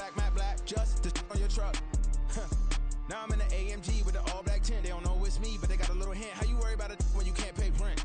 black, matte black, just to on your truck. Now I'm in the AMG with the all black tint. They don't know it's me, but they got a little hint. How you worry about it when you can't pay rent?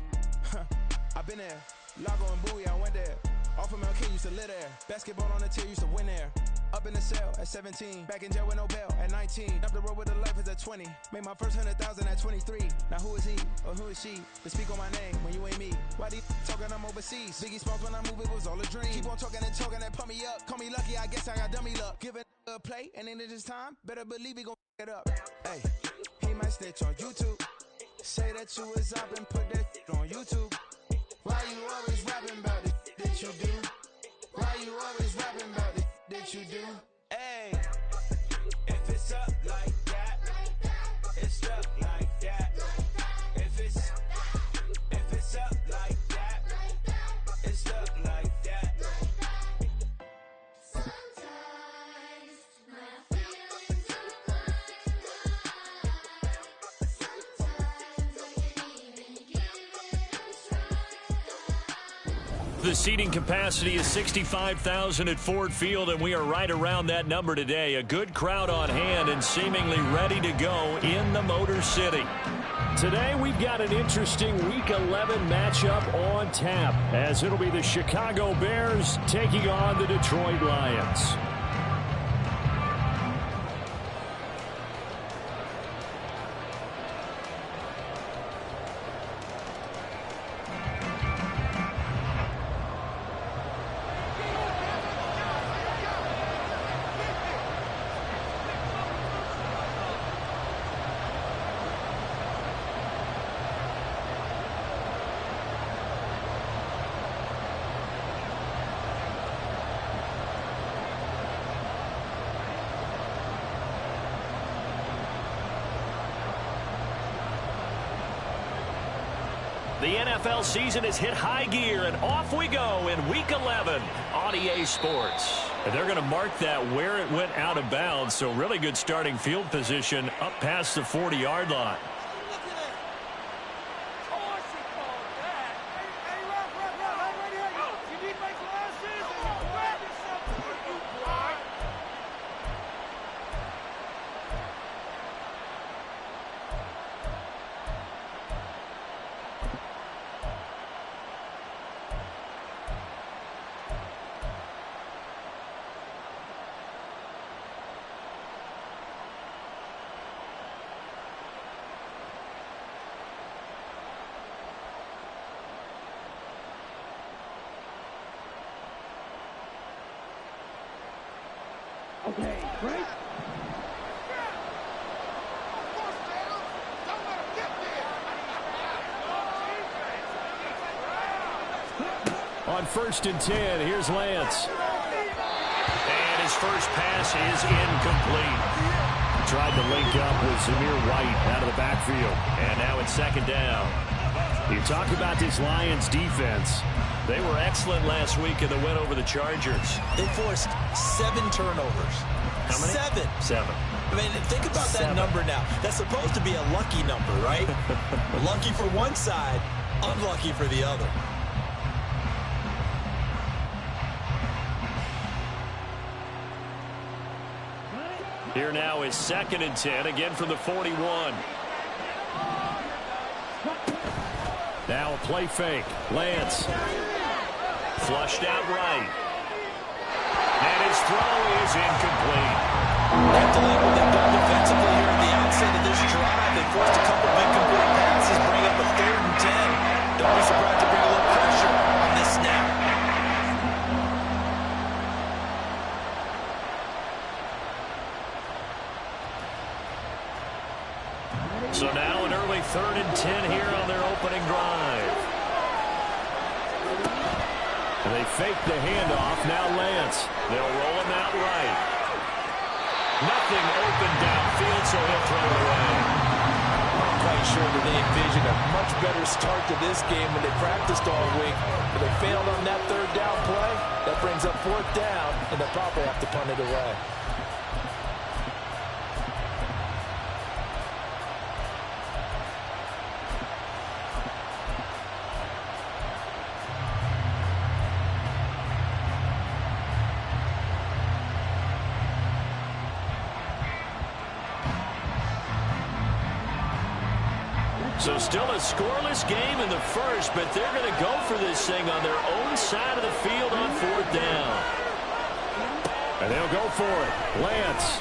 I've been there. Lago and Bowie, I went there. Off of MLK, used to live there. Basketball on the tier, used to win there. Up in the cell at 17. Back in jail with no bail at 19. Up the road with a life is at 20. Made my first 100,000 at 23. Now who is he or who is she to speak on my name when you ain't me? Why these talking I'm overseas? Biggie Smalls when I move, it was all a dream. Keep on talking and pump me up. Call me lucky, I guess I got dummy luck. Give it a play, and in this time, better believe he gon' it up. Hey, he might snitch on YouTube. Say that you was up and put that on YouTube. Why you always rapping about it that you do? Why you always rapping about it that you do? Hey, if it's up like that, it's up like that. If it's up like that, it's up like that. Sometimes my feelings are blind. Sometimes I can't even give it a try. The seating capacity is 65,000 at Ford Field, and we are right around that number today. A good crowd on hand and seemingly ready to go in the Motor City. Today we've got an interesting Week 11 matchup on tap, as it'll be the Chicago Bears taking on the Detroit Lions. The NFL season has hit high gear, and off we go in Week 11 on EA Sports. And they're going to mark that where it went out of bounds, so really good starting field position up past the 40-yard line. Okay, right? On 1st and 10, here's Lance. And his first pass is incomplete. Tried to link up with Zamir White out of the backfield. And now it's 2nd down. You talk about this Lions defense. They were excellent last week in the win over the Chargers. They forced 7 turnovers. How many? 7. I mean, think about that number now. That's supposed to be a lucky number, right? Lucky for one side, unlucky for the other. Here now is 2nd and 10, again from the 41. Now a play fake. Lance. Flushed out right. And his throw is incomplete. Have to like what they've done defensively here at the outset of this drive. They forced a couple of incomplete passes, bring up a 3rd and 10. Don't be surprised to bring a little pressure on this snap. So now an early 3rd and 10 here on their opening drive. And they fake the handoff. Now Lance. They'll roll him out right. Nothing open downfield, so he'll throw it away. I'm quite sure that they envisioned a much better start to this game when they practiced all week. But they failed on that 3rd down play. That brings up 4th down, and they'll probably have to punt it away. So still a scoreless game in the first, but they're going to go for this thing on their own side of the field on 4th down. And they'll go for it. Lance.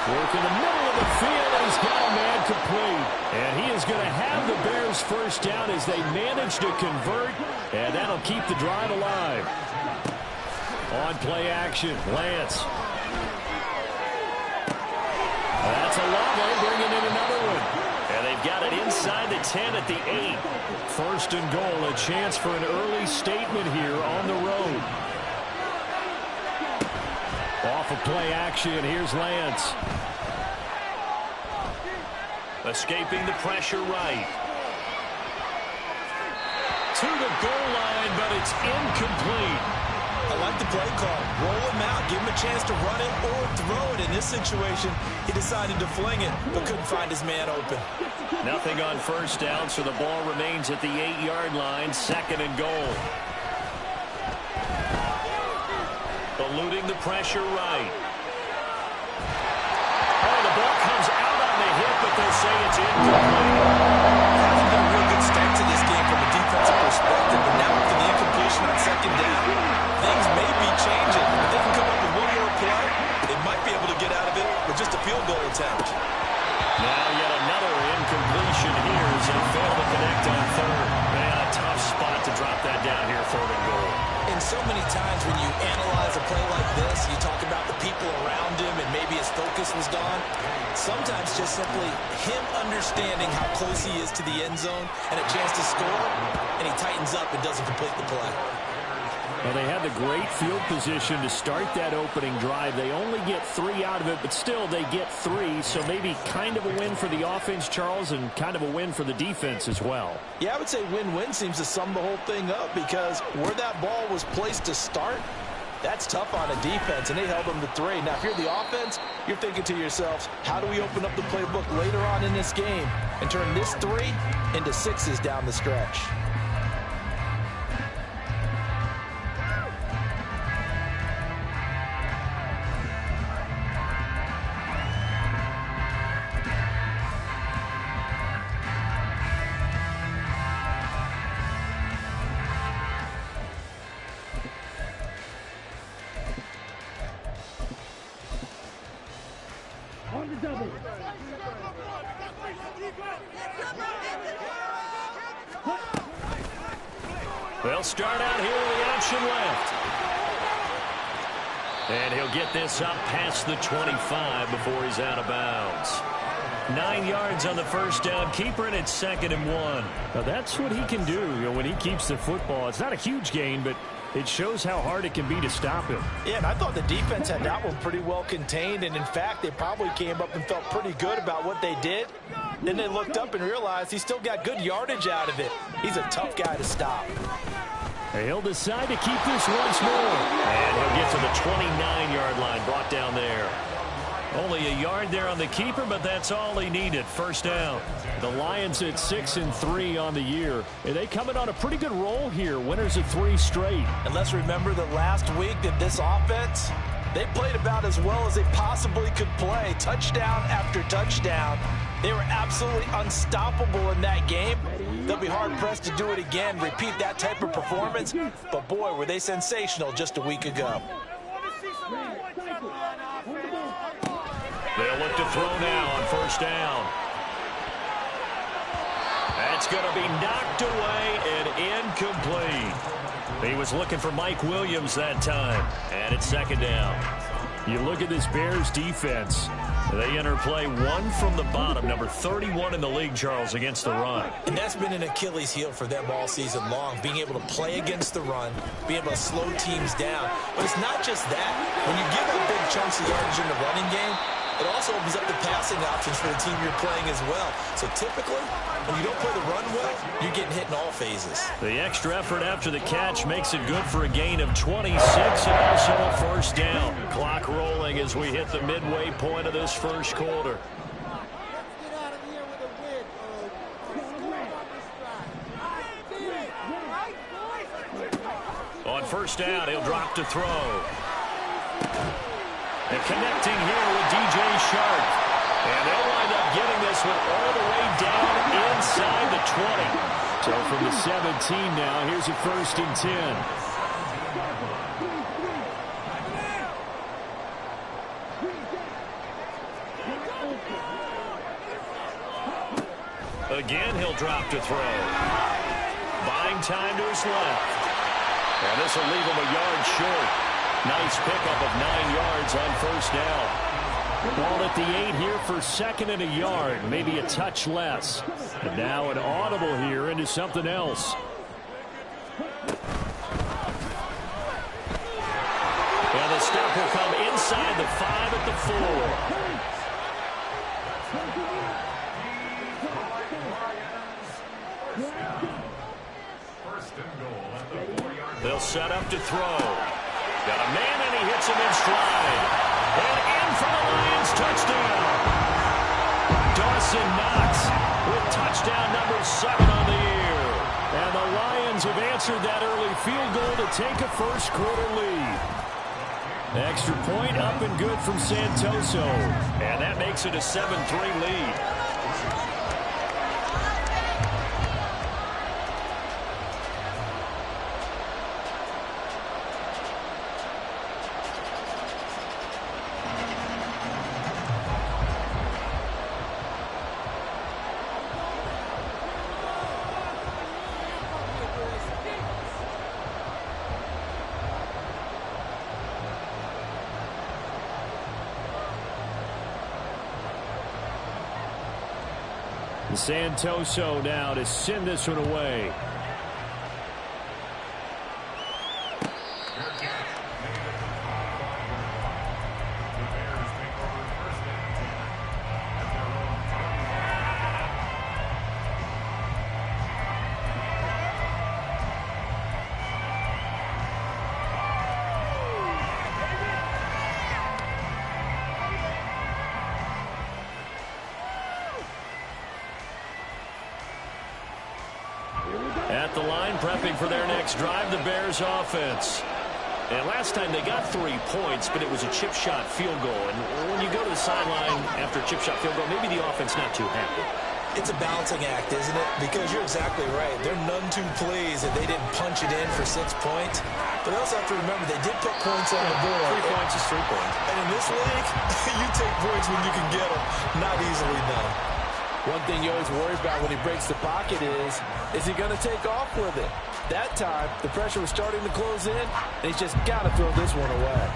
Work in the middle of the field, and he's got a man complete. And he is going to have the Bears first down as they manage to convert, and that'll keep the drive alive. On play action, Lance. That's a long way, bringing in another one. And they've got it inside the 10 at the 8. 1st and goal, a chance for an early statement here on the road. Off of play action, here's Lance. Escaping the pressure right. To the goal line, but it's incomplete. I like the play call. Roll him out, give him a chance to run it or throw it. In this situation, he decided to fling it, but couldn't find his man open. Nothing on 1st down, so the ball remains at the 8-yard line, 2nd and goal. Eluding the pressure right. Oh, the ball comes out on the hit, but they'll say it's incomplete. Hasn't been a real good start to this game from a defensive perspective, but now after the incompletion on 2nd down, things may be changing. If they can come up with one more play, they might be able to get out of it with just a field goal attempt. Now yet another incompletion here as they fail to connect on 3rd. Man, a tough spot to drop that down here, 3rd and goal. And so many times when you analyze a play like this, you talk about the people around him and maybe his focus was gone. Sometimes just simply him understanding how close he is to the end zone and a chance to score, and he tightens up and doesn't complete the play. Well, they had the great field position to start that opening drive. They only get 3 out of it, but still they get 3. So maybe kind of a win for the offense, Charles, and kind of a win for the defense as well. Yeah, I would say win-win seems to sum the whole thing up because where that ball was placed to start, that's tough on a defense, and they held them to 3. Now, if you're the offense, you're thinking to yourselves, how do we open up the playbook later on in this game and turn this 3 into 6s down the stretch? They'll start out here with the option left. And he'll get this up past the 25 before he's out of bounds. 9 yards on the 1st down. Keeper, and it's 2nd and 1. Now that's what he can do, when he keeps the football. It's not a huge gain, but it shows how hard it can be to stop him. Yeah, and I thought the defense had that one pretty well contained, and in fact, they probably came up and felt pretty good about what they did. Then they looked up and realized he still got good yardage out of it. He's a tough guy to stop. He'll decide to keep this once more. And he'll get to the 29-yard line, brought down there. Only a yard there on the keeper, but that's all he needed. 1st down. The Lions at 6-3 on the year. And they come in on a pretty good roll here. Winners of 3 straight. And let's remember that last week that this offense, they played about as well as they possibly could play. Touchdown after touchdown. They were absolutely unstoppable in that game. They'll be hard-pressed to do it again, repeat that type of performance. But, boy, were they sensational just a week ago. They'll look to throw now on 1st down. That's going to be knocked away and incomplete. He was looking for Mike Williams that time. And it's 2nd down. You look at this Bears defense. They enter play 1 from the bottom, number 31 in the league, Charles, against the run. And that's been an Achilles heel for them all season long, being able to play against the run, being able to slow teams down. But it's not just that. When you give up big chunks of yardage in the running game, it also opens up the passing options for the team you're playing as well. So typically, when you don't play the run well, you're getting hit in all phases. The extra effort after the catch makes it good for a gain of 26 and also a 1st down. Clock rolling as we hit the midway point of this 1st quarter. On 1st down, he'll drop to throw. And connecting here with DJ Shark. And they'll wind up getting this one all the way down inside the 20. So from the 17 now, here's a 1st and 10. Again, he'll drop to throw. Buying time to his left. And this will leave him a yard short. Nice pickup of 9 yards on 1st down. Ball at the 8 here for 2nd and a yard. Maybe a touch less. And now an audible here into something else. And the stop will come inside the 5 at the 4. They'll set up to throw. Got a man and he hits him in stride. And in for the Lions touchdown. Dawson Knox with touchdown number 7 on the year. And the Lions have answered that early field goal to take a 1st quarter lead. Extra point up and good from Santoso. And that makes it a 7-3 lead. Santoso now to send this one away. At the line, prepping for their next drive, the Bears offense. And last time they got 3 points, but it was a chip shot field goal. And when you go to the sideline after a chip shot field goal, maybe the offense not too happy. It's a balancing act, isn't it? Because you're exactly right. They're none too pleased that they didn't punch it in for 6 points. But they also have to remember they did put points on the board. 3 points is 3 points. And in this league, you take points when you can get them. Not easily done. One thing you always worry about when he breaks the pocket is he going to take off with it? That time, the pressure was starting to close in, and he's just got to throw this one away.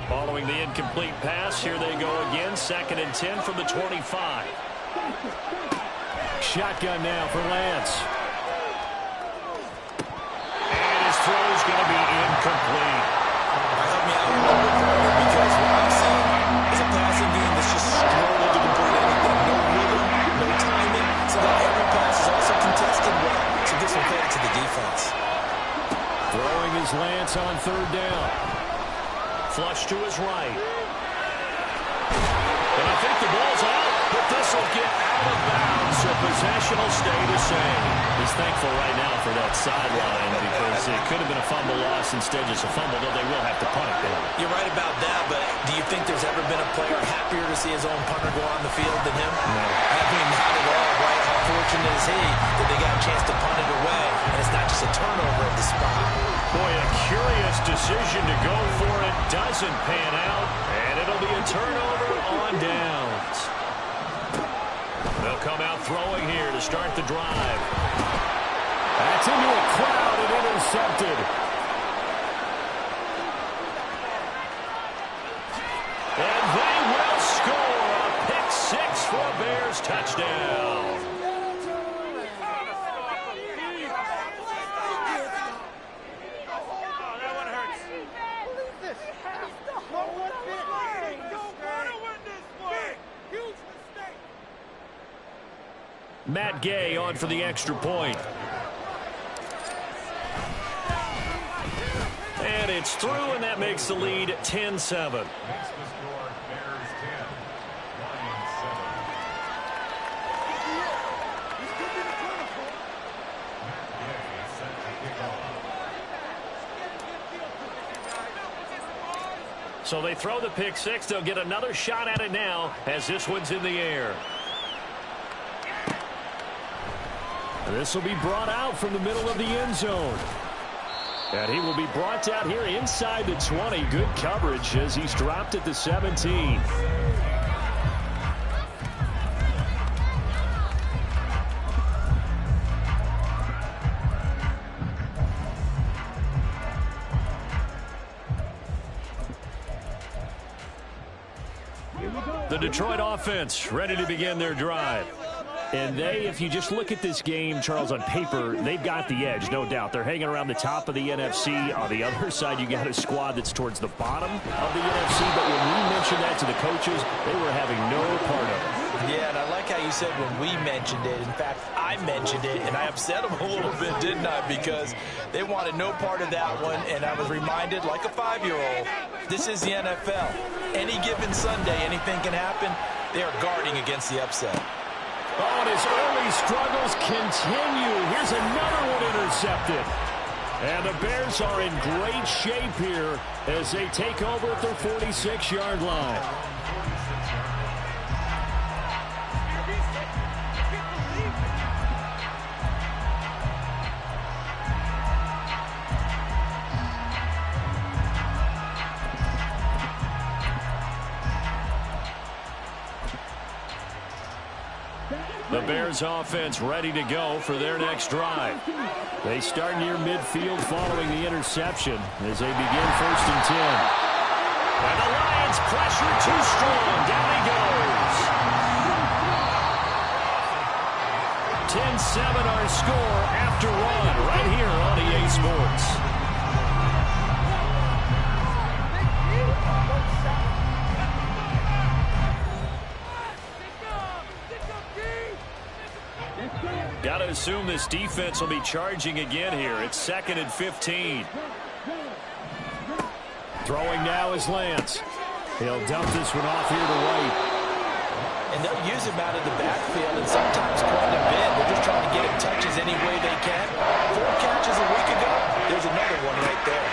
Following the incomplete pass, here they go again. 2nd and 10 from the 25. Shotgun now for Lance. And his throw is going to be incomplete. Help me out a little bit further, because what I'm seeing is a passing game that's just struggled to complete anything. No rhythm, no timing, so that every pass is also contested well. So this will play to the defense. Throwing is Lance on 3rd down. Flush to his right. And I think the ball's out, but this will get out of bounds, so possession will stay the same. He's thankful right now for that sideline because it could have been a fumble loss, instead just a fumble, though they will have to punt it down. You're right about that, but do you think there's ever been a player happier to see his own punter go on the field than him? No. I mean, not at all, right? How fortunate is he that they got a chance to punt it away, and it's not just a turnover at the spot. Boy, a curious decision to go for it. Doesn't pan out, and it'll be a turnover on downs. They'll come out throwing here to start the drive. That's into a crowd and intercepted. And they will score a pick 6 for a Bears touchdown. Matt Gay on for the extra point. And it's through, and that makes the lead 10-7. So they throw the pick six. They'll get another shot at it now as this one's in the air. This will be brought out from the middle of the end zone. And he will be brought out here inside the 20. Good coverage as he's dropped at the 17. The Detroit offense ready to begin their drive. And they, if you just look at this game, Charles, on paper, they've got the edge, no doubt. They're hanging around the top of the NFC. On the other side, you got a squad that's towards the bottom of the NFC. But when we mentioned that to the coaches, they were having no part of it. Yeah, and I like how you said when we mentioned it. In fact, I mentioned it, and I upset them a little bit, didn't I? Because they wanted no part of that one, and I was reminded, like a 5-year-old, this is the NFL. Any given Sunday, anything can happen. They are guarding against the upset. Oh, and his early struggles continue. Here's another one intercepted. And the Bears are in great shape here as they take over at their 46-yard line. The Bears offense ready to go for their next drive. They start near midfield following the interception as they begin 1st and 10. And the Lions pressure too strong. Down he goes. 10-7 our score after one right here on EA Sports. Got to assume this defense will be charging again here. It's 2nd and 15. Throwing now is Lance. He'll dump this one off here to White. And they'll use him out of the backfield and sometimes quite a bit. They're just trying to get him touches any way they can. 4 catches a week ago. There's another one right there.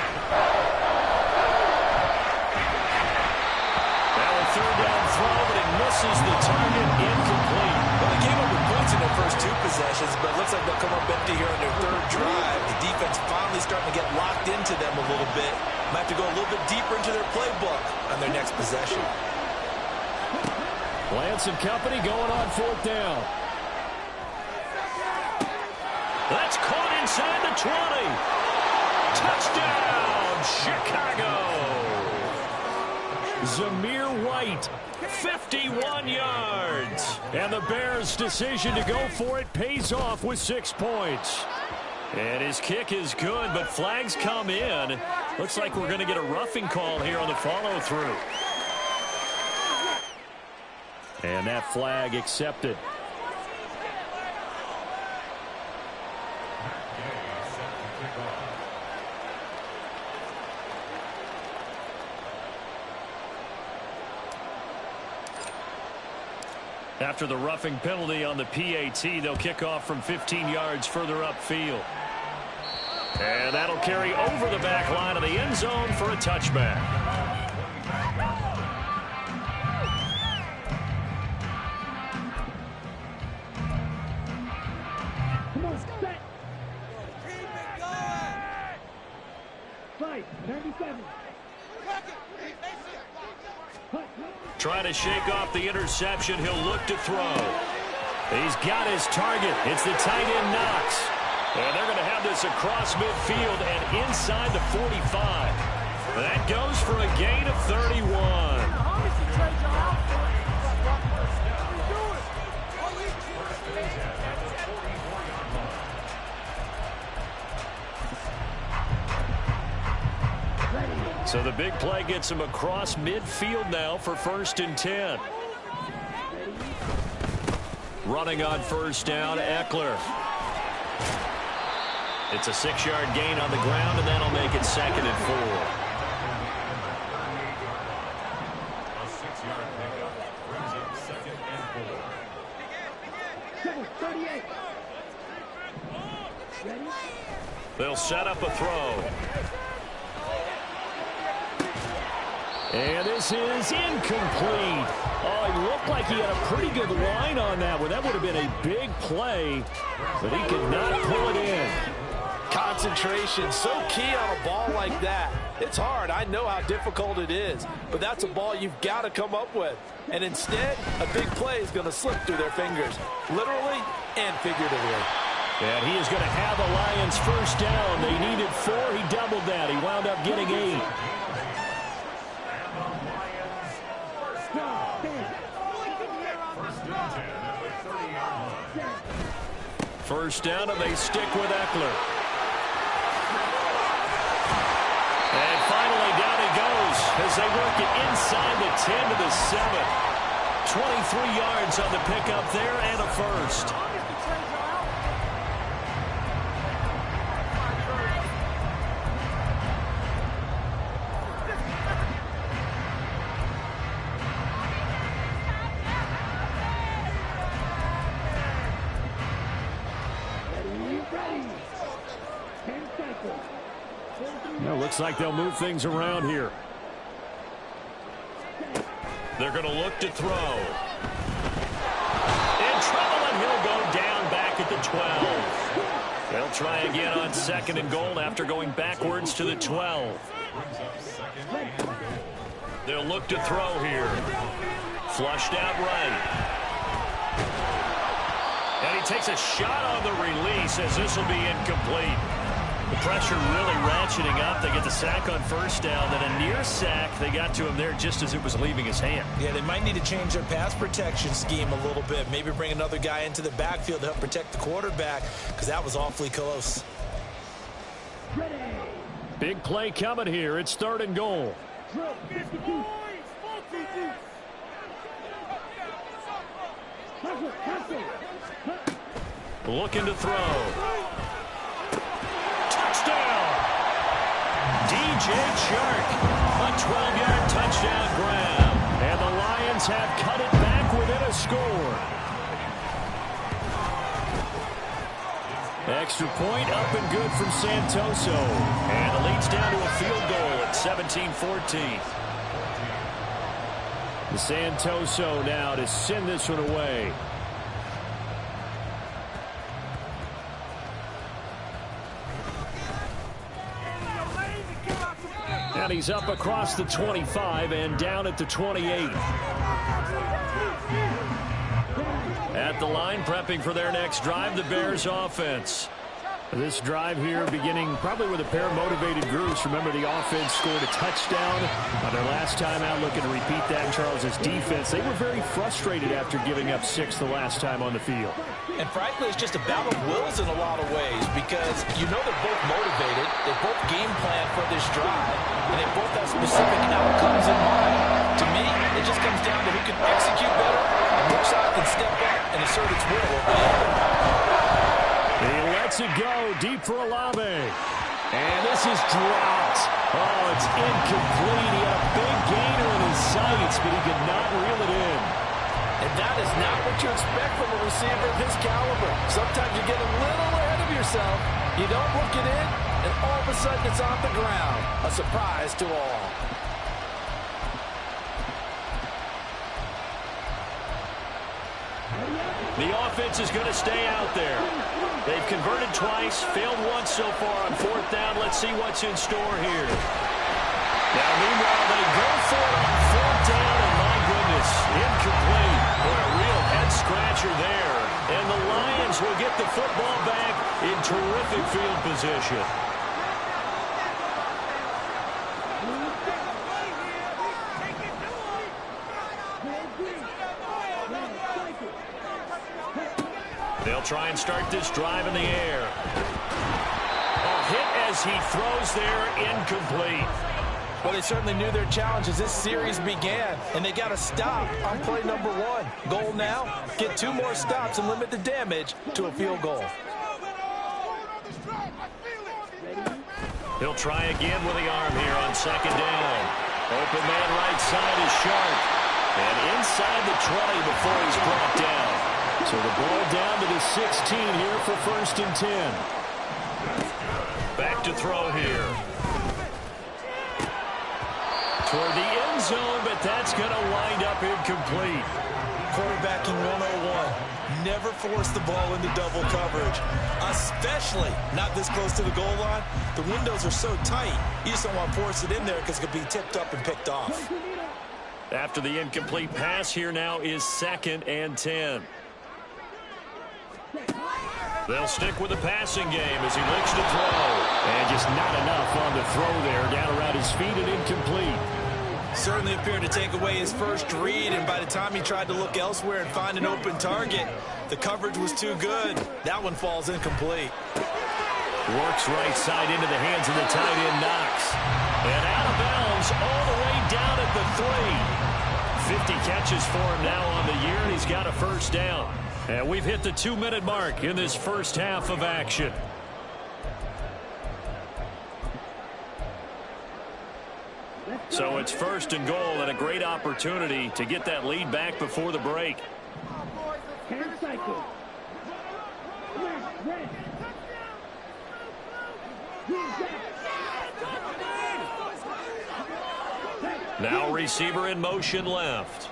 Now a 3rd down throw, but it misses the target. Incomplete. Well, they came up with points in their first 2 possessions, but it looks like they'll come up empty here on their 3rd drive. The defense finally starting to get locked into them a little bit. Might have to go a little bit deeper into their playbook on their next possession. Lance and company going on 4th down. That's caught inside the 20. Touchdown, Chicago. Zamir White, 51 yards. And the Bears' decision to go for it pays off with 6 points. And his kick is good, but flags come in. Looks like we're going to get a roughing call here on the follow-through. And that flag accepted. After the roughing penalty on the PAT, they'll kick off from 15 yards further upfield. And that'll carry over the back line of the end zone for a touchback. Come on, set. Keep it going. 97. Trying to shake off the interception. He'll look to throw. He's got his target. It's the tight end Knox. And they're going to have this across midfield and inside the 45. That goes for a gain of 31. So the big play gets him across midfield now for 1st and 10. Running on 1st down, Eckler. It's a 6-yard gain on the ground, and that'll make it 2nd and 4. A 6-yard pickup brings up 2nd and 4. They'll set up a throw. And this is incomplete. Oh, it looked like he had a pretty good line on that one. That would have been a big play, but he could not pull it in. Concentration, so key on a ball like that. It's hard. I know how difficult it is, but that's a ball you've got to come up with. And instead, a big play is going to slip through their fingers, literally and figuratively. And he is going to have the Lions first down. They needed 4. He doubled that. He wound up getting 8. First down, and they stick with Eckler. And finally, down he goes as they work it inside the 10 to the 7. 23 yards on the pickup there and a first. Well, looks like they'll move things around here. They're going to look to throw. In trouble, and he'll go down back at the 12. They'll try again on 2nd and goal after going backwards to the 12. They'll look to throw here. Flushed out right. And he takes a shot on the release as this will be incomplete. The pressure really ratcheting up. They get the sack on first down. Then a near sack. They got to him there just as it was leaving his hand. Yeah, they might need to change their pass protection scheme a little bit. Maybe bring another guy into the backfield to help protect the quarterback, because that was awfully close. Big play coming here. It's 3rd and goal. Looking to throw. Touchdown! DJ Chark, a 12-yard touchdown grab. And the Lions have cut it back within a score. Extra point up and good from Santoso. And it leads down to a field goal at 17-14. The Santoso now to send this one away. And he's up across the 25 and down at the 28. At the line, prepping for their next drive, the Bears offense. This drive here beginning probably with a pair of motivated groups. Remember, the offense scored a touchdown on their last time out. Looking to repeat that in Charles's defense. They were very frustrated after giving up 6 the last time on the field. And frankly, it's just a battle of wills in a lot of ways, because you know they're both motivated. They both game plan for this drive, and they both have specific outcomes in mind. To me, it just comes down to who can execute better and which side can step up and assert its will over the other. He lets it go deep for Olave. And this is dropped. Oh, it's incomplete. He had a big gainer in his sights, but he could not reel it in. And that is not what you expect from a receiver of his caliber. Sometimes you get a little ahead of yourself. You don't look it in, and all of a sudden it's on the ground. A surprise to all. The offense is going to stay out there. They've converted twice, failed once so far on 4th down. Let's see what's in store here. Now, meanwhile, they go for it on 4th down, and my goodness, incomplete. What a real head-scratcher there. And the Lions will get the football back in terrific field position. They'll try and start this drive in the air. A hit as he throws there, incomplete. Well, they certainly knew their challenge as this series began, and they got to stop on play number 1. Goal now, get 2 more stops and limit the damage to a field goal. He'll try again with the arm here on 2nd down. Open man right side is Sharp. And inside the 20 before he's brought down. So the ball down to the 16 here for 1st and 10. Back to throw here. toward the end zone, but that's going to wind up incomplete. Quarterbacking 101. Never force the ball into double coverage, especially not this close to the goal line. The windows are so tight, you just don't want to force it in there because it could be tipped up and picked off. After the incomplete pass, here now is 2nd and 10. They'll stick with the passing game as he looks to throw. And just not enough on the throw there. Down around his feet and incomplete. Certainly appeared to take away his first read, and by the time he tried to look elsewhere and find an open target, the coverage was too good. That one falls incomplete. Works right side into the hands of the tight end, Knox. And out of bounds all the way down at the 3. 50 catches for him now on the year, and he's got a first down. And we've hit the 2-minute mark in this first half of action. So it's 1st and goal, and a great opportunity to get that lead back before the break. 10 seconds. Red. Now receiver in motion left.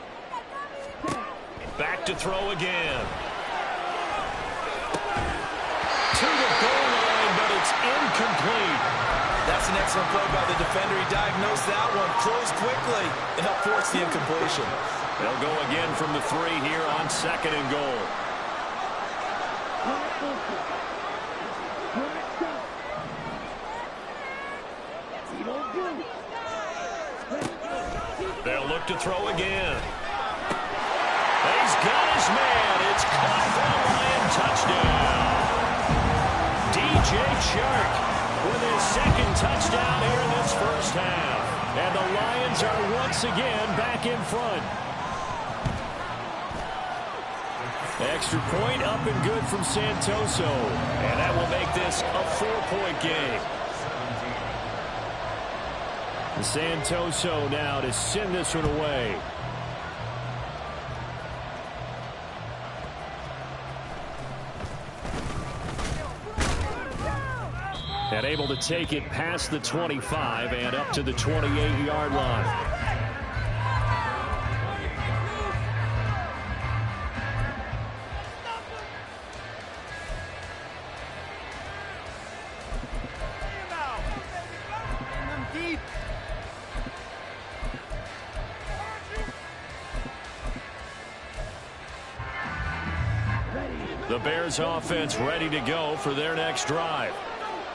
Back to throw again. To the goal line, but it's incomplete. That's an excellent play by the defender. He diagnosed that one, closed quickly, and helped force the incompletion. They'll go again from the 3 here on 2nd and goal. They'll look to throw again. He's got his man. It's caught for a Lion touchdown. DJ Chark with his 2nd touchdown here in this first half. And the Lions are once again back in front. Extra point up and good from Santoso. And that will make this a 4-point game. Santoso now to send this one away. And able to take it past the 25 and up to the 28-yard line. The Bears offense ready to go for their next drive.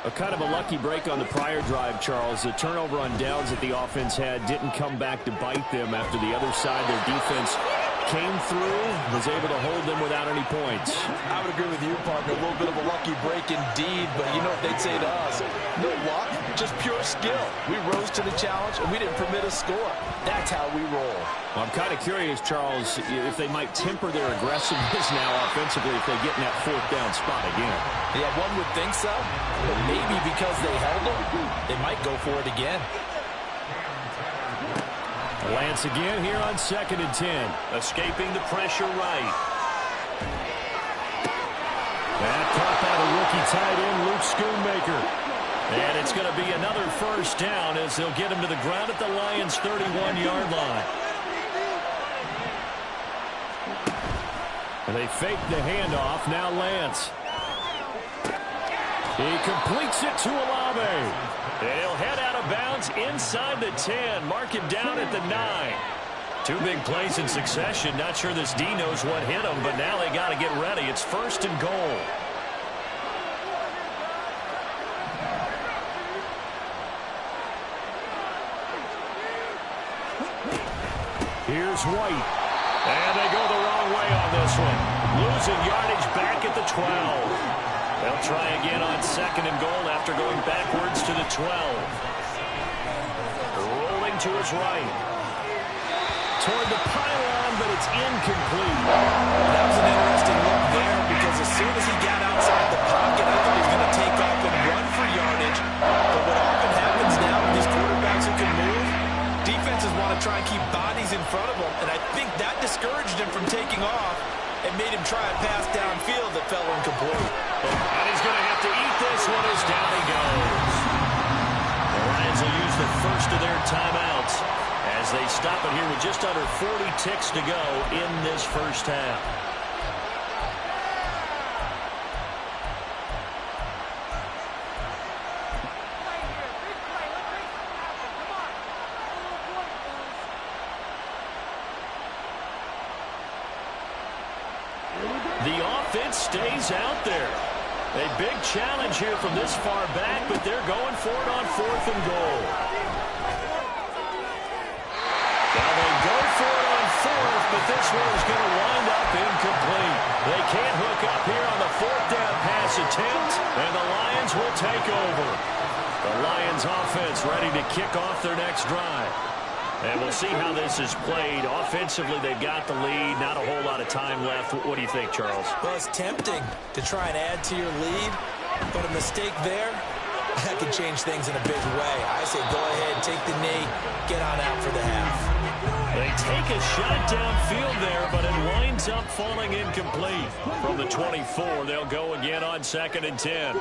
A kind of a lucky break on the prior drive, Charles. The turnover on downs that the offense had didn't come back to bite them after the other side. Their defense came through, was able to hold them without any points. I would agree with you, partner. A little bit of a lucky break indeed, but you know what they'd say to us? No luck, just pure skill. We rose to the challenge, and we didn't permit a score. That's how we roll. Well, I'm kind of curious, Charles, if they might temper their aggressiveness now offensively if they get in that 4th down spot again. Yeah, one would think so, but maybe because they held them, they might go for it again. Lance again here on 2nd and 10. Escaping the pressure right. That caught by the rookie tight end, Luke Schoonmaker. And it's going to be another first down as they'll get him to the ground at the Lions' 31-yard line. And they fake the handoff. Now Lance. He completes it to Olave. He'll head out of bounds inside the 10. Mark him down at the 9. 2 big plays in succession. Not sure this D knows what hit him, but now they got to get ready. It's 1st and goal. Here's White. And they go the wrong way on this one. Losing yardage back at the 12. They'll try again on 2nd and goal after going backwards to the 12. Rolling to his right. Toward the pylon, but it's incomplete. That was an interesting look there because as soon as he got outside the pocket, I thought he was going to take off and run for yardage. But what often happens now with these quarterbacks who can move, defenses want to try and keep bodies in front of them, and I think that discouraged him from taking off and made him try a pass downfield that fell incomplete. And he's going to have to eat this one as down he goes. The Lions will use the first of their timeouts. stop it here with just under 40 ticks to go in this first half. The offense stays out there. A big challenge here from this far back, but they're going for it on 4th and goal. Now they go for it on 4th, but this one is going to wind up incomplete. They can't hook up here on the 4th down pass attempt, and the Lions will take over. The Lions offense ready to kick off their next drive. And we'll see how this is played. Offensively, they've got the lead. Not a whole lot of time left. What do you think, Charles? Well, it's tempting to try and add to your lead, but a mistake there, that can change things in a big way. I say go ahead, take the knee, get on out for the half. They take a shot downfield there, but it winds up falling incomplete. From the 24, they'll go again on 2nd and 10.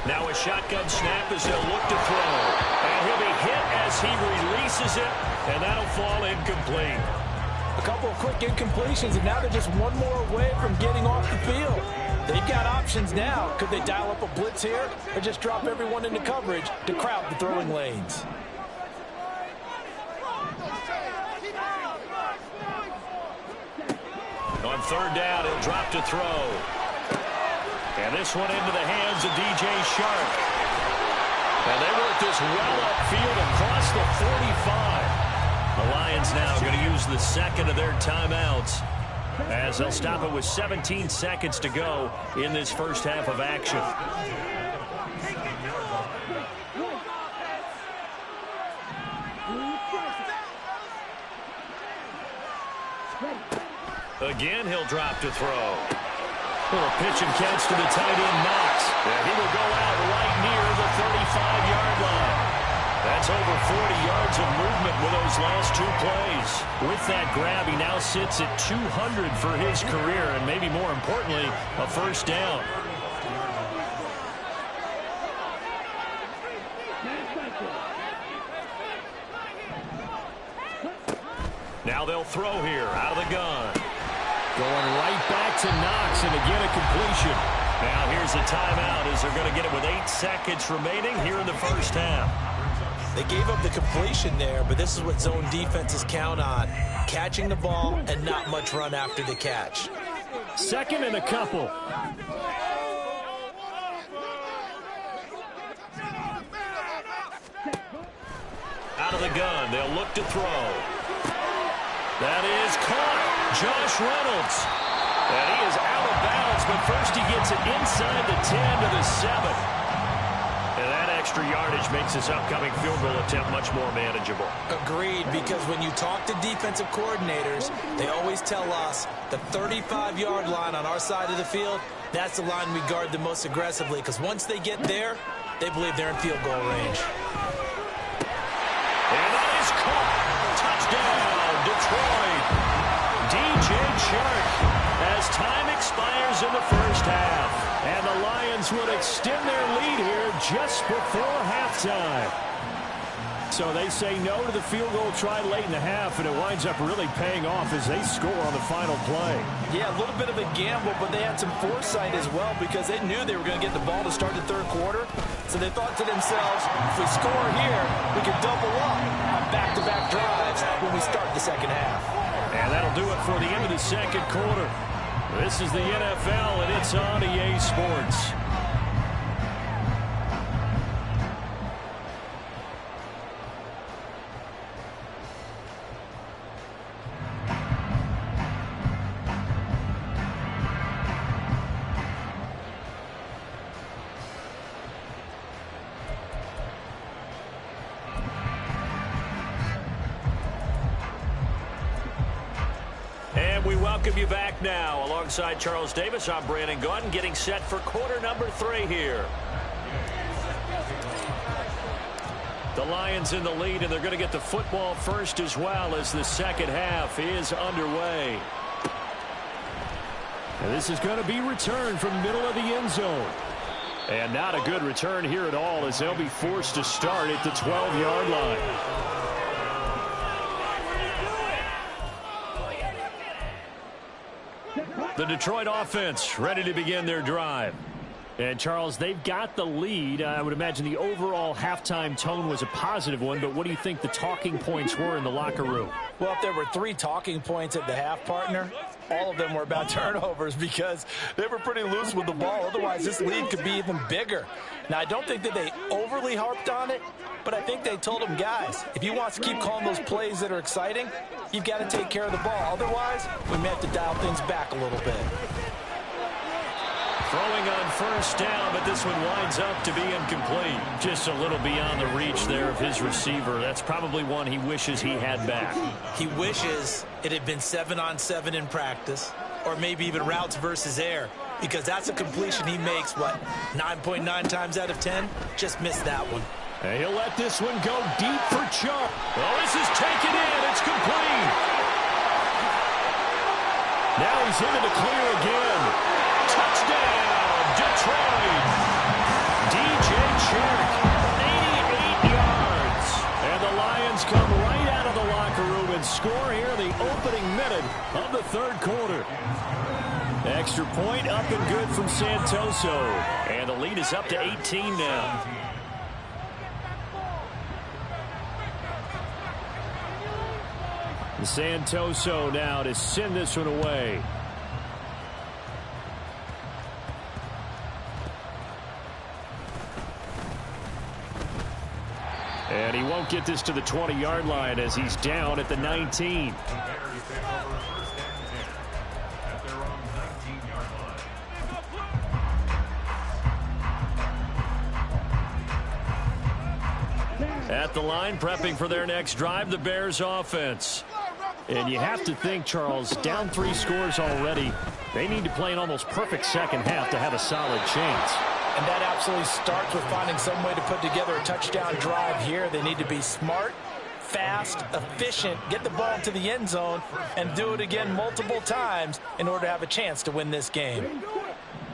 Now a shotgun snap as they'll look to throw. And he'll be hit as he releases it, and that'll fall incomplete. A couple of quick incompletions, and now they're just one more away from getting off the field. They've got options now. Could they dial up a blitz here or just drop everyone into coverage to crowd the throwing lanes? On 3rd down, he'll drop to throw. And this one into the hands of DJ Shark. And they work this well upfield across the 45. The Lions now going to use the second of their timeouts as they'll stop it with 17 seconds to go in this first half of action. Again, he'll drop to throw. Little pitch and catch to the tight end, Knox. And he will go out right near the 35-yard line. That's over 40 yards of movement with those last 2 plays. With that grab, he now sits at 200 for his career, and maybe more importantly, a first down. Now they'll throw here out of the gun. Going right back to Knox, and again a completion. Now here's a timeout as they're going to get it with 8 seconds remaining here in the first half. They gave up the completion there, but this is what zone defenses count on. Catching the ball and not much run after the catch. 2nd and a couple. Out of the gun, they'll look to throw. That is caught. Josh Reynolds. And he is out of bounds, but first he gets it inside the 10 to the 7. And that extra yardage makes this upcoming field goal attempt much more manageable. Agreed, because when you talk to defensive coordinators, they always tell us the 35-yard line on our side of the field, that's the line we guard the most aggressively, because once they get there, they believe they're in field goal range. And that is caught. Touchdown, Detroit. DJ Chark as time expires in the first half. And the Lions would extend their lead here just before halftime. So they say no to the field goal try late in the half, and it winds up really paying off as they score on the final play. Yeah, a little bit of a gamble, but they had some foresight as well because they knew they were going to get the ball to start the 3rd quarter. So they thought to themselves, if we score here, we can double up on back-to-back drives when we start the 2nd half. And that'll do it for the end of the 2nd quarter. This is the NFL, and it's on EA Sports. We welcome you back now. Alongside Charles Davis, I'm Brandon Gaudin, getting set for quarter number 3 here. The Lions in the lead, and they're going to get the football first as well as the 2nd half is underway. And this is going to be returned from middle of the end zone. And not a good return here at all, as they'll be forced to start at the 12-yard line. The Detroit offense ready to begin their drive. And, Charles, they've got the lead. I would imagine the overall halftime tone was a positive one, but what do you think the talking points were in the locker room? Well, if there were 3 talking points at the half, partner, all of them were about turnovers because they were pretty loose with the ball. Otherwise, this lead could be even bigger. Now, I don't think that they overly harped on it, but I think they told them, guys, if you want to keep calling those plays that are exciting, you've got to take care of the ball. Otherwise, we may have to dial things back a little bit. Throwing on first down, but this one winds up to be incomplete. Just a little beyond the reach there of his receiver. That's probably one he wishes he had back. He wishes it had been 7-on-7 in practice, or maybe even routes versus air, because that's a completion he makes, 9.9 times out of 10? Just missed that one. And he'll let this one go deep for Chubb. Oh, this is taken in. It's complete. Now he's into the clear again. Touchdown, Detroit. DJ Chark, 88 yards. And the Lions come right out of the locker room and score here in the opening minute of the third quarter. Extra point up and good from Santoso. And the lead is up to 18 now. Santoso now to send this one away. And he won't get this to the 20-yard line as he's down at the 19. At the line, prepping for their next drive, the Bears offense. And you have to think, Charles, down 3 scores already. They need to play an almost perfect second half to have a solid chance. And that absolutely starts with finding some way to put together a touchdown drive here. They need to be smart, fast, efficient, get the ball to the end zone, and do it again multiple times in order to have a chance to win this game.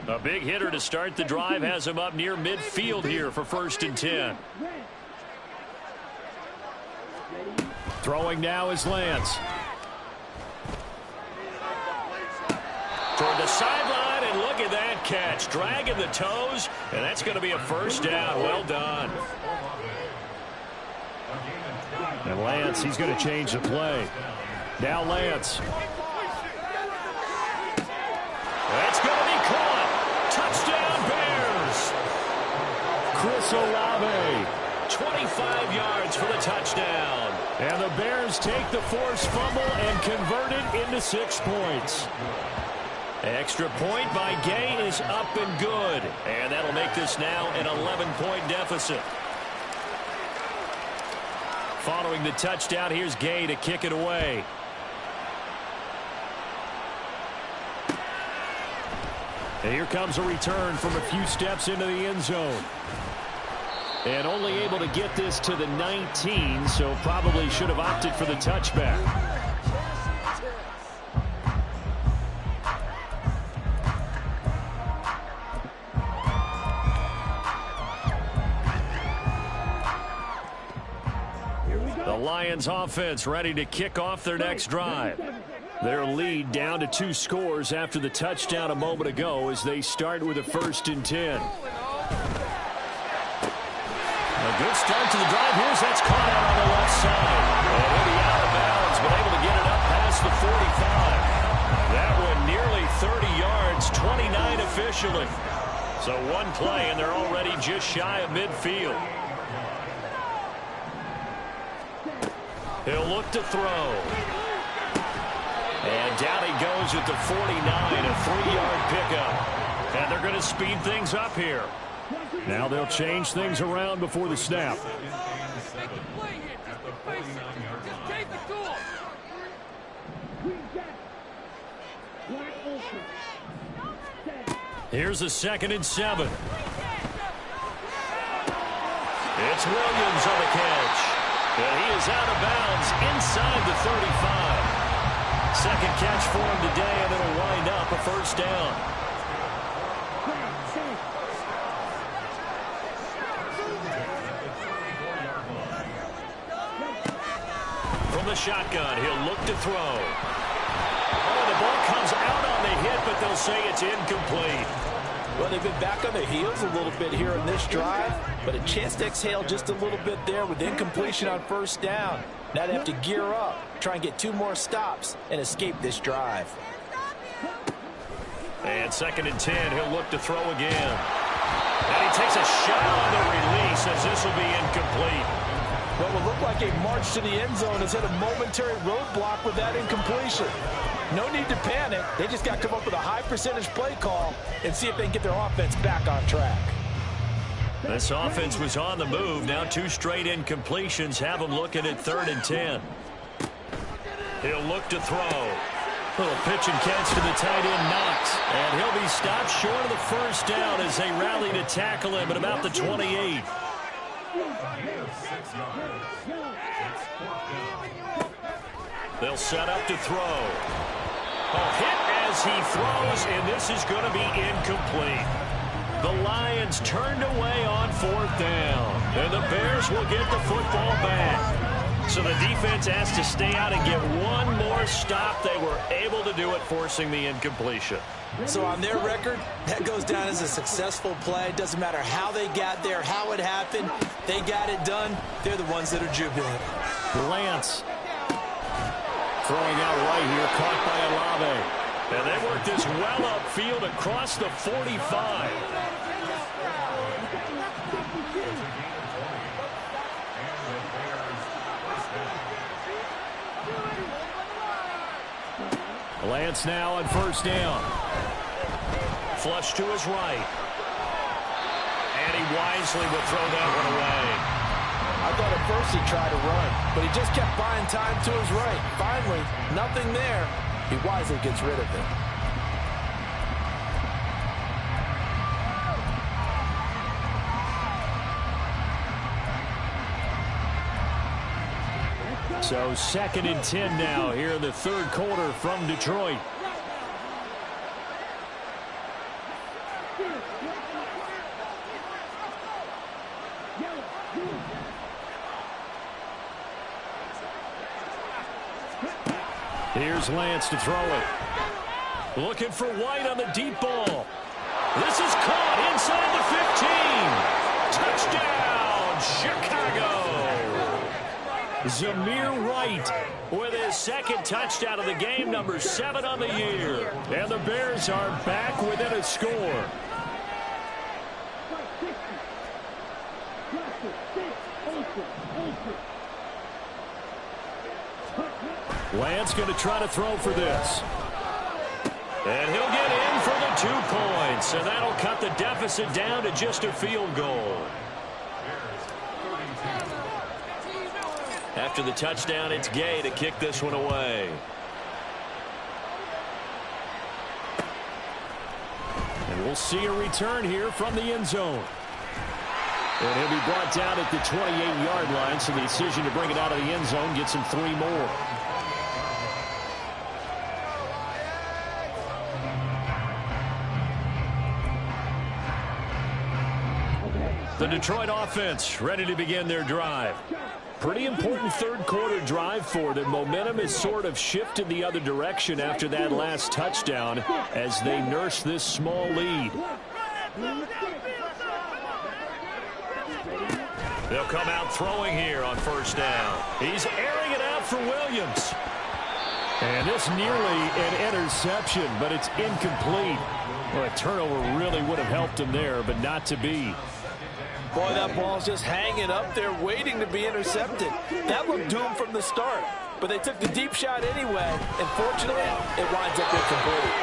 A big hitter to start the drive has him up near midfield here for 1st and 10. Throwing now is Lance. Toward the sideline, and look at that catch. Dragging the toes, and that's going to be a first down. Well done. And Lance, he's going to change the play. Now Lance. That's going to be caught. Touchdown, Bears. Chris Olave. 25 yards for the touchdown. And the Bears take the forced fumble and convert it into 6 points. Extra point by Gay is up and good. And that'll make this now an 11-point deficit. Following the touchdown, here's Gay to kick it away. And here comes a return from a few steps into the end zone. And only able to get this to the 19, so probably should have opted for the touchback. The Lions offense ready to kick off their next drive. Their lead down to 2 scores after the touchdown a moment ago as they start with a 1st and 10. A good start to the drive. Here's that's caught out on the left side. And he'll be out of bounds, but able to get it up past the 45. That one nearly 30 yards, 29 officially. So one play, and they're already just shy of midfield. He'll look to throw. And down he goes at the 49, a 3-yard pickup. And they're going to speed things up here. Now they'll change things around before the snap. Here's a 2nd and 7. It's Williams on the catch. And he is out of bounds inside the 35. Second catch for him today, and it'll wind up a 1st first down. From the shotgun, he'll look to throw. Oh, the ball comes out on the hit, but they'll say it's incomplete. Well, they've been back on their heels a little bit here in this drive, but a chance to exhale just a little bit there with incompletion on first down. Now they have to gear up, try and get 2 more stops, and escape this drive. And 2nd and 10, he'll look to throw again. And he takes a shot on the release as this will be incomplete. What will look like a march to the end zone has hit a momentary roadblock with that incompletion. No need to panic. They just got to come up with a high percentage play call and see if they can get their offense back on track. This offense was on the move. Now 2 straight incompletions have them looking at 3rd and 10. He'll look to throw. Little pitch and catch to the tight end, Knox. And he'll be stopped short of the first down as they rally to tackle him at about the 28. They'll set up to throw. A hit as he throws, and this is going to be incomplete. The Lions turned away on 4th down, and the Bears will get the football back. So the defense has to stay out and get 1 more stop. They were able to do it, forcing the incompletion. So on their record, that goes down as a successful play. Doesn't matter how they got there, how it happened. They got it done. They're the ones that are jubilant. Lance throwing out right here, caught by Olave. And they work this well upfield across the 45. Lance now on first down. Flush to his right. And he wisely will throw that one away. I thought at first he tried to run, but he just kept buying time to his right. Finally, nothing there. He wisely gets rid of it. So 2nd and 10 now here in the 3rd quarter from Detroit. Here's Lance to throw it. Looking for White on the deep ball. This is caught inside the 15. Touchdown, Chicago. Zamir White with his 2nd touchdown of the game, number 7 on the year. And the Bears are back within a score. Lance going to try to throw for this. And he'll get in for the 2 points. And that'll cut the deficit down to just a field goal. After the touchdown, it's Gay to kick this one away. And we'll see a return here from the end zone. And he'll be brought down at the 28-yard line, so the decision to bring it out of the end zone gets him 3 more. The Detroit offense ready to begin their drive. Pretty important 3rd quarter drive for them. Momentum has sort of shifted the other direction after that last touchdown as they nurse this small lead. They'll come out throwing here on first down. He's airing it out for Williams. And this nearly an interception, but it's incomplete. Well, a turnover really would have helped him there, but not to be. Boy, that ball's just hanging up there waiting to be intercepted. That looked doomed from the start, but they took the deep shot anyway, and fortunately, it winds up incomplete.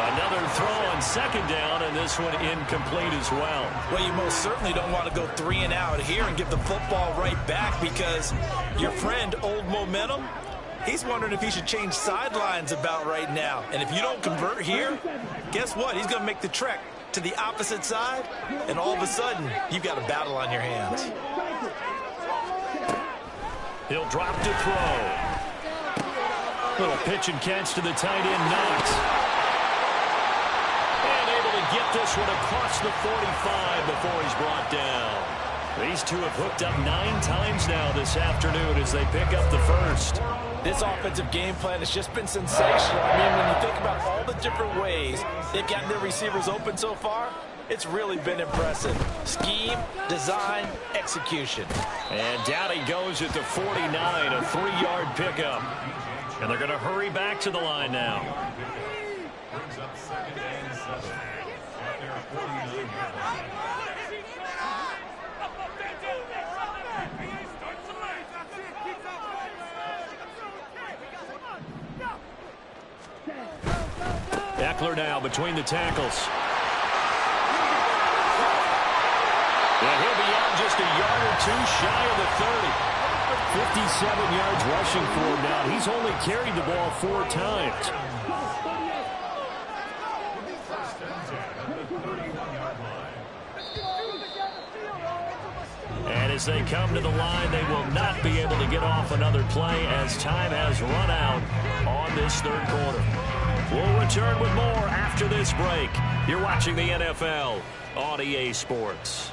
Another throw on 2nd down, and this one incomplete as well. Well, you most certainly don't want to go 3 and out here and give the football right back because your friend, Old Momentum, he's wondering if he should change sidelines about right now. And if you don't convert here, guess what? He's going to make the trek to the opposite side, and all of a sudden, you've got a battle on your hands. He'll drop to throw. Little pitch and catch to the tight end, Knox. get this one across the 45 before he's brought down. These two have hooked up 9 times now this afternoon as they pick up the first. This offensive game plan has just been sensational. I mean, when you think about all the different ways they've gotten their receivers open so far, it's really been impressive. Scheme, design, execution. And down he goes at the 49, a 3-yard pickup. And they're going to hurry back to the line now. Brings up 2nd and 7 at their 49-yard line. Eckler now between the tackles. And he'll be out just a yard or 2 shy of the 30. 57 yards rushing for him now. He's only carried the ball 4 times. And as they come to the line, they will not be able to get off another play as time has run out on this 3rd quarter. We'll return with more after this break. You're watching the NFL on EA Sports.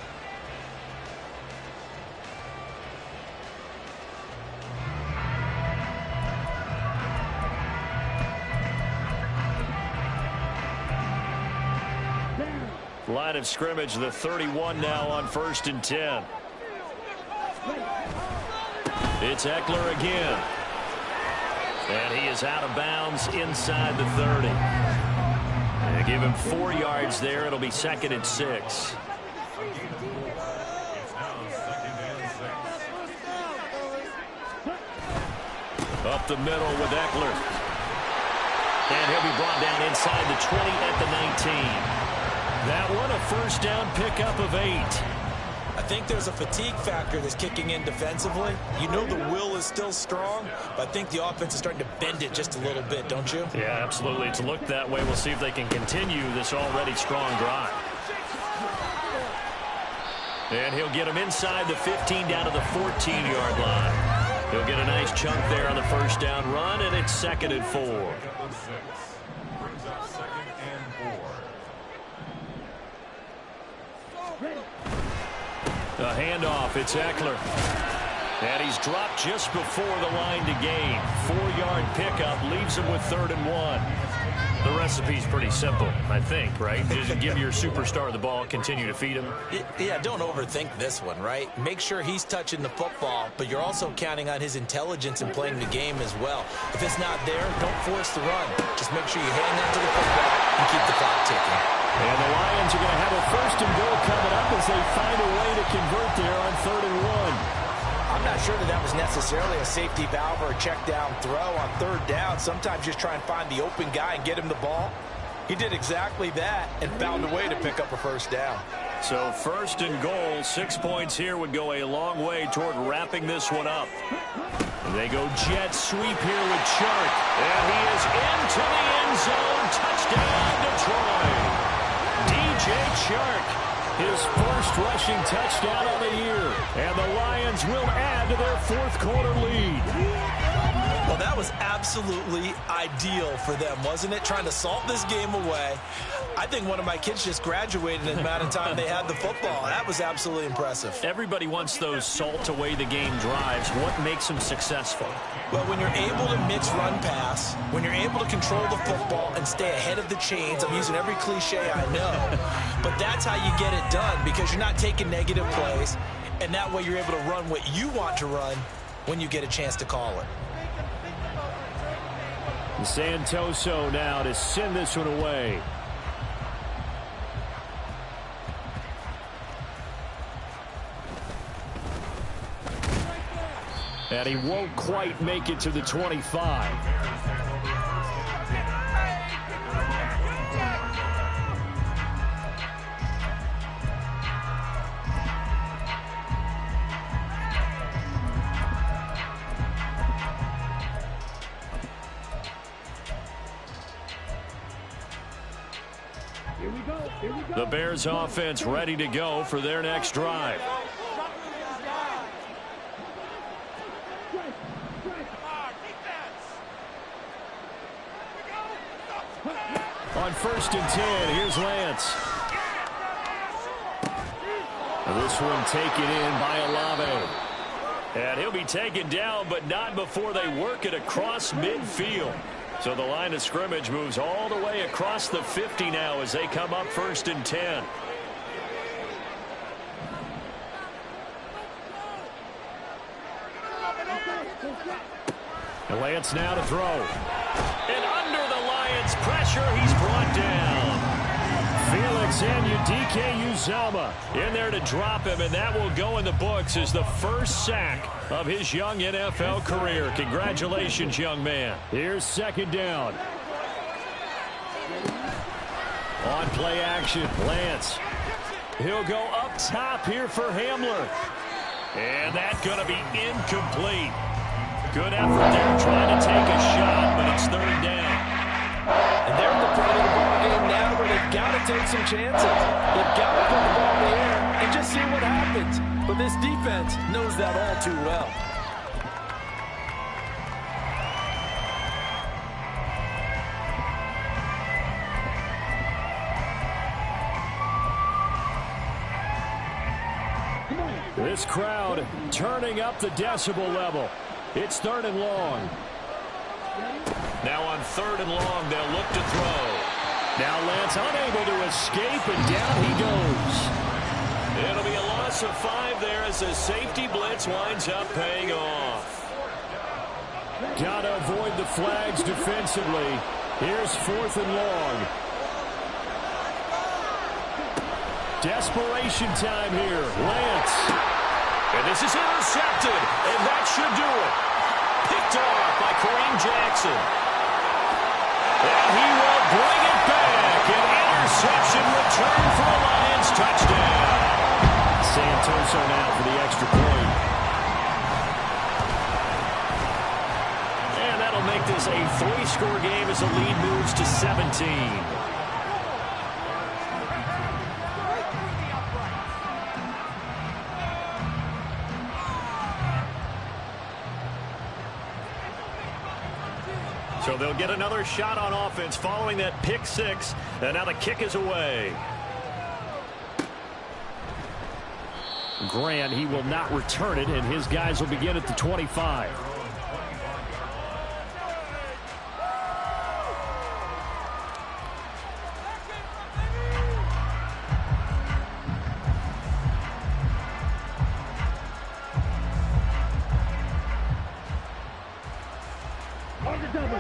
Line of scrimmage, the 31 now on 1st and 10. It's Eckler again. And he is out of bounds inside the 30. They give him 4 yards there. It'll be 2nd and 6. It's now 2nd and 6. Up the middle with Eckler. And he'll be brought down inside the 20 at the 19. That one a 1st down pickup of 8. I think there's a fatigue factor that's kicking in defensively. You know the will is still strong, but I think the offense is starting to bend it just a little bit, don't you? Yeah, absolutely. It's looked that way. We'll see if they can continue this already strong drive. And he'll get him inside the 15 down to the 14-yard line. He'll get a nice chunk there on the 1st down run, and it's 2nd and 4. Brings up 2nd and 4. A handoff, it's Eckler. And he's dropped just before the line to gain. 4-yard pickup leaves him with 3rd and 1. The recipe's pretty simple, I think, right? Just give your superstar the ball, continue to feed him. Yeah, don't overthink this one, right? Make sure he's touching the football, but you're also counting on his intelligence in playing the game as well. If it's not there, don't force the run. Just make sure you hang on to the football and keep the clock ticking. And the Lions are going to have a 1st and goal coming up as they find a way to convert there on 3rd and 1. I'm not sure that was necessarily a safety valve or a check down throw on 3rd down. Sometimes just try and find the open guy and get him the ball. He did exactly that and found a way to pick up a 1st down. So 1st and goal, 6 points here would go a long way toward wrapping this one up. They go jet sweep here with Chark. And he is into the end zone. Touchdown, Detroit. DJ Chark, his 1st rushing touchdown of the year. And the Lions will add to their 4th quarter lead. Well, that was absolutely ideal for them, wasn't it? Trying to salt this game away. I think one of my kids just graduated in the amount of time they had the football. That was absolutely impressive. Everybody wants those salt away the game drives. What makes them successful? Well, when you're able to mix run pass, when you're able to control the football and stay ahead of the chains, I'm using every cliche I know, but that's how you get it done because you're not taking negative plays, and that way you're able to run what you want to run when you get a chance to call it. Santoso now to send this one away. And he won't quite make it to the 25. The Bears offense ready to go for their next drive. On 1st and 10, here's Lance. This one taken in by Olave. And he'll be taken down, but not before they work it across midfield. So the line of scrimmage moves all the way across the 50 now as they come up 1st and 10. And Lance now to throw. And under the Lions' pressure, he's brought down. Felix Anudike-Uzomah in there to drop him, and that will go in the books as the first sack of his young NFL career. Congratulations, young man. Here's 2nd down. On play action, Lance. He'll go up top here for Hamler. And that's going to be incomplete. Good effort there trying to take a shot, but it's 3rd down. And they're at the point of the ball game now where they've got to take some chances. They've got to put the ball in the air and just see what happens. But this defense knows that all too well. This crowd turning up the decibel level. It's 3rd and long. Now on 3rd and long, they'll look to throw. Now Lance unable to escape, and down he goes. It'll be a loss of 5 there as the safety blitz winds up paying off. Got to avoid the flags defensively. Here's 4th and long. Desperation time here. Lance. And this is intercepted, and that should do it. Picked off by Kareem Jackson. And he will bring it back. An interception return for a Lions touchdown. Santoso now for the extra point. And that'll make this a 3-score game as the lead moves to 17. So they'll get another shot on offense following that pick 6. And now the kick is away. Grant, he will not return it, and his guys will begin at the 25.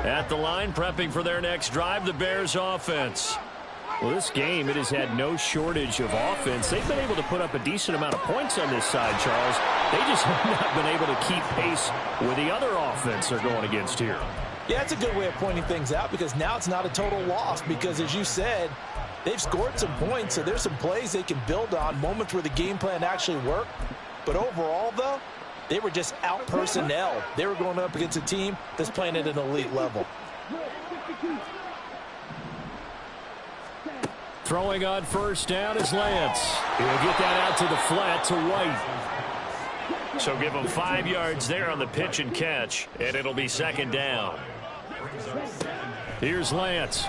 At the line, prepping for their next drive, the Bears offense. Well, this game, it has had no shortage of offense. They've been able to put up a decent amount of points on this side, Charles. They just have not been able to keep pace with the other offense they're going against here. Yeah, it's a good way of pointing things out because now it's not a total loss because, as you said, they've scored some points, so there's some plays they can build on, moments where the game plan actually worked. But overall, though, they were just out-personnel. They were going up against a team that's playing at an elite level. Throwing on 1st down is Lance. He'll get that out to the flat to White. So give him 5 yards there on the pitch and catch, and it'll be 2nd down. Here's Lance.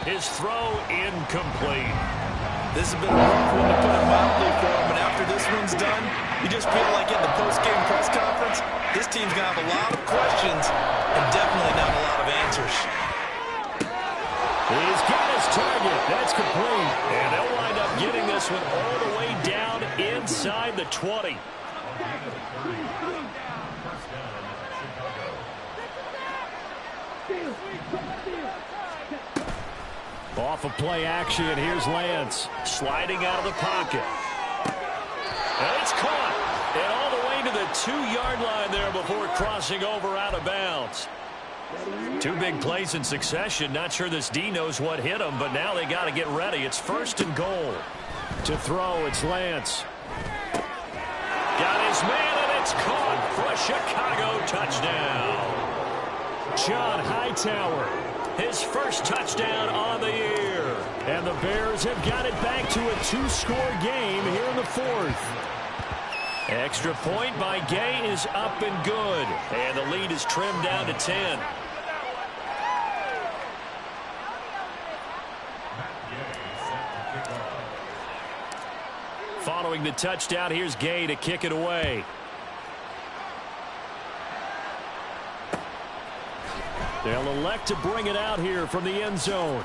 His throw incomplete. This has been a rough one to put it mildly for him, and after this one's done, you just feel like in the post-game press conference, this team's going to have a lot of questions and definitely not a lot of answers. He's got his target. That's complete. And they'll wind up getting this one all the way down inside the 20. Off of play action, here's Lance. Sliding out of the pocket. And it's caught. And all the way to the 2-yard line there before crossing over out of bounds. 2 big plays in succession. Not sure this D knows what hit him, but now they got to get ready. It's 1st and goal. To throw, it's Lance. Got his man, and it's caught for a Chicago touchdown. John Hightower, his first touchdown on the year. And the Bears have got it back to a 2-score game here in the 4th. Extra point by Gay is up and good. And the lead is trimmed down to 10. Following the touchdown, here's Gay to kick it away. They'll elect to bring it out here from the end zone.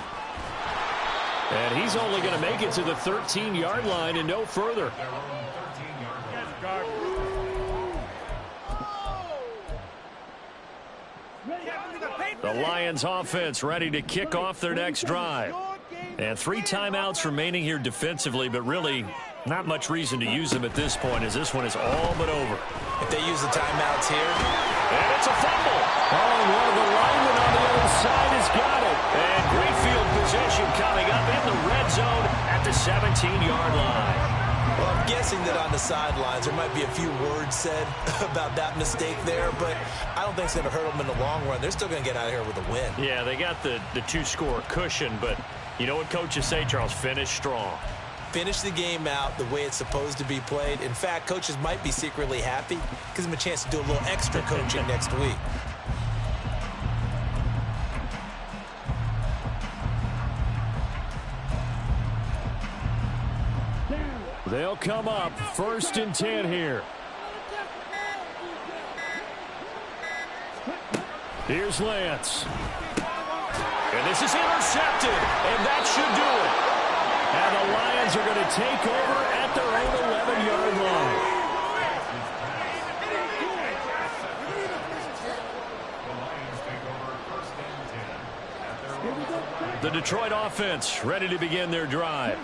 And he's only going to make it to the 13-yard line and no further. Their own 13-yard line. The Lions offense ready to kick off their next drive. And 3 timeouts remaining here defensively, but really not much reason to use them at this point as this one is all but over. If they use the timeouts here. And it's a fumble. Oh, and one of the linemen on the other side has got it. And great field position coming up in the red zone at the 17-yard line. Well, I'm guessing that on the sidelines there might be a few words said about that mistake there, but I don't think it's going to hurt them in the long run. They're still going to get out of here with a win. Yeah, they got the 2-score cushion, but you know what coaches say, Charles? Finish strong. Finish the game out the way it's supposed to be played. In fact, coaches might be secretly happy. Gives them a chance to do a little extra coaching next week. They'll come up 1st and 10 here. Here's Lance. And this is intercepted. And that should do it. And the Lions are going to take over at their own 11-yard line. The Lions take over 1st and 10 at their own. The Detroit offense ready to begin their drive.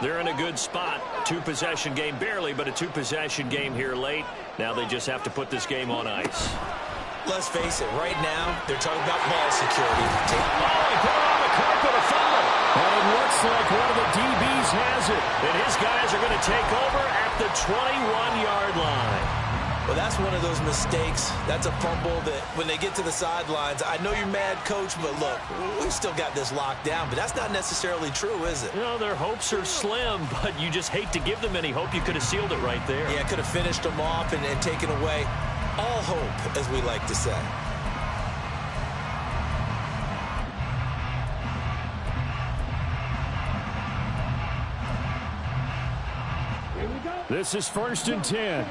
They're in a good spot. 2-possession game, barely, but a 2-possession game here late. Now they just have to put this game on ice. Let's face it, right now, they're talking about ball security. He put it on the carpet, a fumble. And it looks like one of the DBs has it. And his guys are going to take over at the 21-yard line. Well, that's one of those mistakes. That's a fumble that when they get to the sidelines, I know you're mad, Coach, but look, we've still got this locked down. But that's not necessarily true, is it? You know, their hopes are slim, but you just hate to give them any hope. You could have sealed it right there. Yeah, could have finished them off and taken away all hope, as we like to say. This is 1st and 10.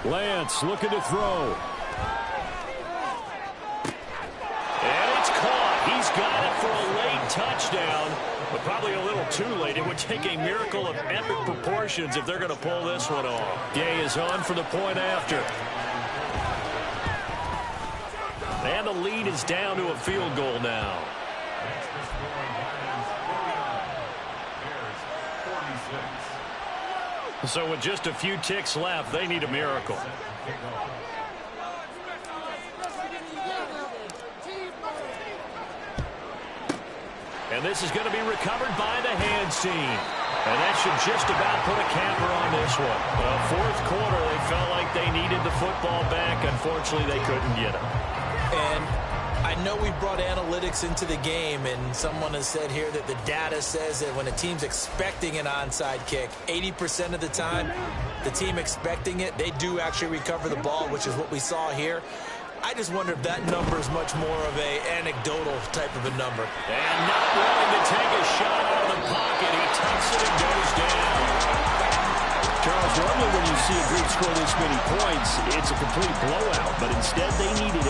Lance looking to throw. And it's caught. He's got it for a late touchdown, but probably a little too late. It would take a miracle of epic proportions if they're going to pull this one off. Gay is on for the point after. And the lead is down to a field goal now. So with just a few ticks left, they need a miracle. And this is going to be recovered by the hands team. And that should just about put a capper on this one. Well, 4th quarter, they felt like they needed the football back. Unfortunately, they couldn't get it. And I know we brought analytics into the game, and someone has said here that the data says that when a team's expecting an onside kick, 80% of the time, the team expecting it, they do actually recover the ball, which is what we saw here. I just wonder if that number is much more of a anecdotal type of a number. And not willing to take a shot out of the pocket. He tucks it and goes down. Charles, normally when you see a group score this many points, it's a complete blowout, but instead they needed